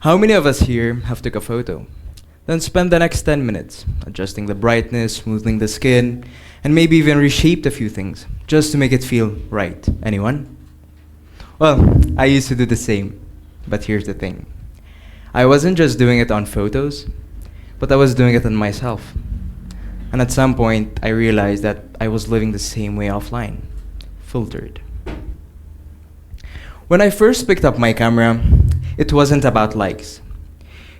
How many of us here have took a photo, then spent the next 10 minutes adjusting the brightness, smoothing the skin, and maybe even reshaped a few things just to make it feel right? Anyone? Well, I used to do the same, but here's the thing. I wasn't just doing it on photos, but I was doing it on myself. And at some point, I realized that I was living the same way offline, filtered. When I first picked up my camera, it wasn't about likes.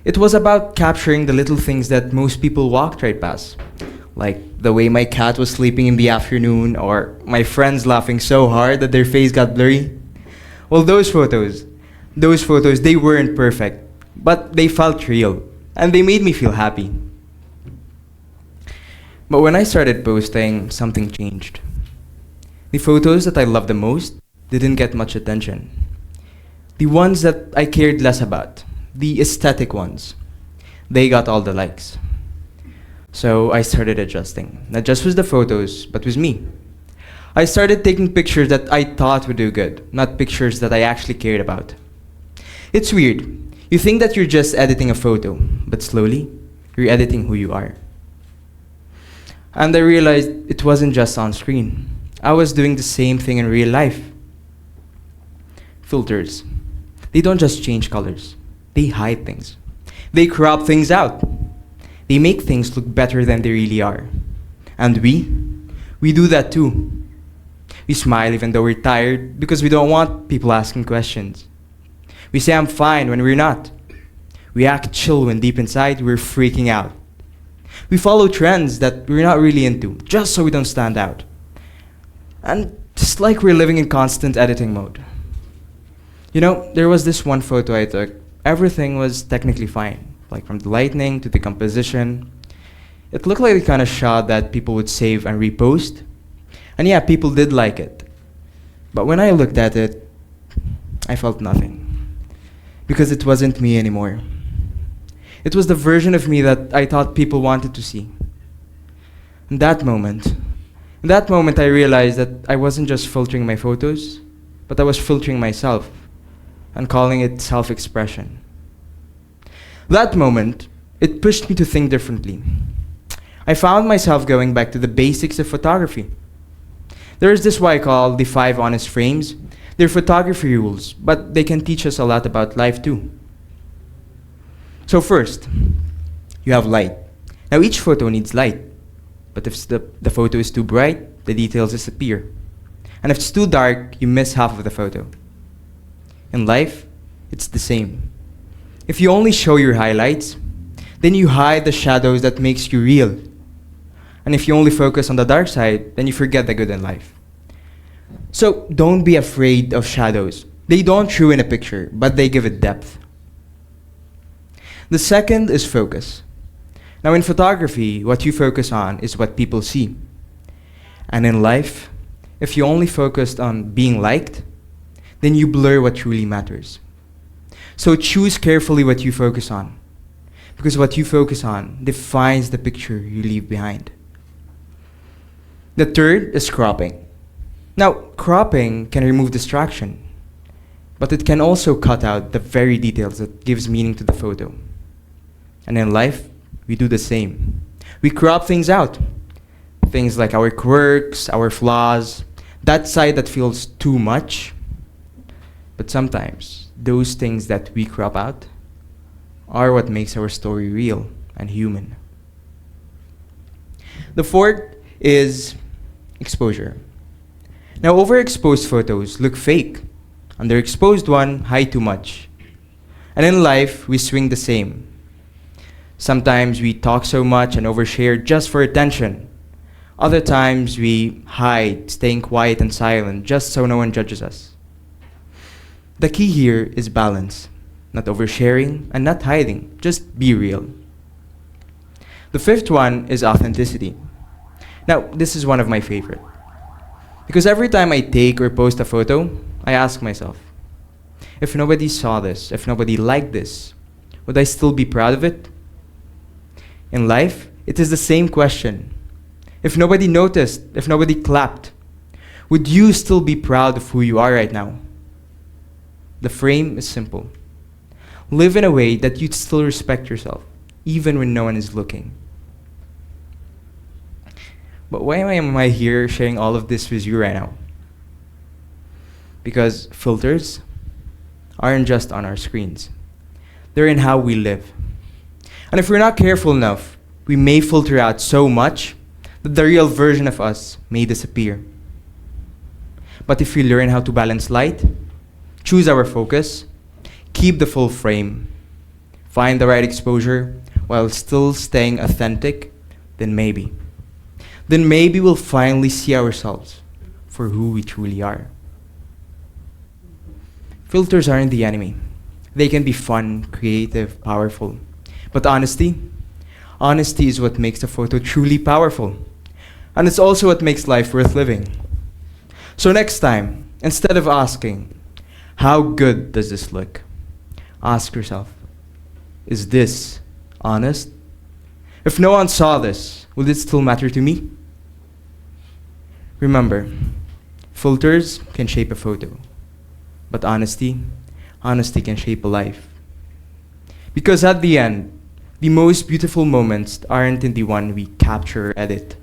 It was about capturing the little things that most people walked right past, like the way my cat was sleeping in the afternoon or my friends laughing so hard that their face got blurry. Well, those photos, they weren't perfect, but they felt real, and they made me feel happy. But when I started posting, something changed. The photos that I loved the most didn't get much attention. The ones that I cared less about, the aesthetic ones, they got all the likes. So I started adjusting, not just with the photos, but with me. I started taking pictures that I thought would do good, not pictures that I actually cared about. It's weird. You think that you're just editing a photo, but slowly, you're editing who you are. And I realized it wasn't just on screen. I was doing the same thing in real life. Filters. They don't just change colors. They hide things. They crop things out. They make things look better than they really are. And we do that too. We smile even though we're tired because we don't want people asking questions. We say I'm fine when we're not. We act chill when deep inside we're freaking out. We follow trends that we're not really into, just so we don't stand out. And just like we're living in constant editing mode. You know, there was this one photo I took. Everything was technically fine, like from the lighting to the composition. It looked like the kind of shot that people would save and repost. And yeah, people did like it. But when I looked at it, I felt nothing. Because it wasn't me anymore. It was the version of me that I thought people wanted to see. In that moment, I realized that I wasn't just filtering my photos, but I was filtering myself and calling it self-expression. That moment, it pushed me to think differently. I found myself going back to the basics of photography. There is this what I call the 5 honest frames. They're photography rules, but they can teach us a lot about life too. So first, you have light. Now each photo needs light, but if the photo is too bright, the details disappear. And if it's too dark, you miss half of the photo. In life, it's the same. If you only show your highlights, then you hide the shadows that makes you real. And if you only focus on the dark side, then you forget the good in life. So don't be afraid of shadows. They don't ruin a picture, but they give it depth. The second is focus. Now in photography, what you focus on is what people see. And in life, if you only focused on being liked, then you blur what truly matters. So choose carefully what you focus on, because what you focus on defines the picture you leave behind. The third is cropping. Now, cropping can remove distraction, but it can also cut out the very details that gives meaning to the photo. And in life, we do the same. We crop things out. Things like our quirks, our flaws, that side that feels too much. But sometimes, those things that we crop out are what makes our story real and human. The fourth is exposure. Now, overexposed photos look fake. Underexposed one hide too much. And in life, we swing the same. Sometimes we talk so much and overshare just for attention. Other times we hide, staying quiet and silent just so no one judges us. The key here is balance. Not oversharing and not hiding. Just be real. The fifth one is authenticity. Now, this is one of my favorite. Because every time I take or post a photo, I ask myself, if nobody saw this, if nobody liked this, would I still be proud of it? In life, it is the same question. If nobody noticed, if nobody clapped, would you still be proud of who you are right now? The frame is simple. Live in a way that you'd still respect yourself, even when no one is looking. But why am I here sharing all of this with you right now? Because filters aren't just on our screens. They're in how we live. And if we're not careful enough, we may filter out so much that the real version of us may disappear. But if we learn how to balance light, choose our focus, keep the full frame, find the right exposure while still staying authentic, then maybe we'll finally see ourselves for who we truly are. Filters aren't the enemy. They can be fun, creative, powerful. But honesty is what makes a photo truly powerful. And it's also what makes life worth living. So next time, instead of asking, how good does this look? Ask yourself, is this honest? If no one saw this, will it still matter to me? Remember, filters can shape a photo, but honesty can shape a life. Because at the end, the most beautiful moments aren't in the one we capture or edit,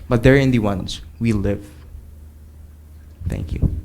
but they're in the ones we live. Thank you.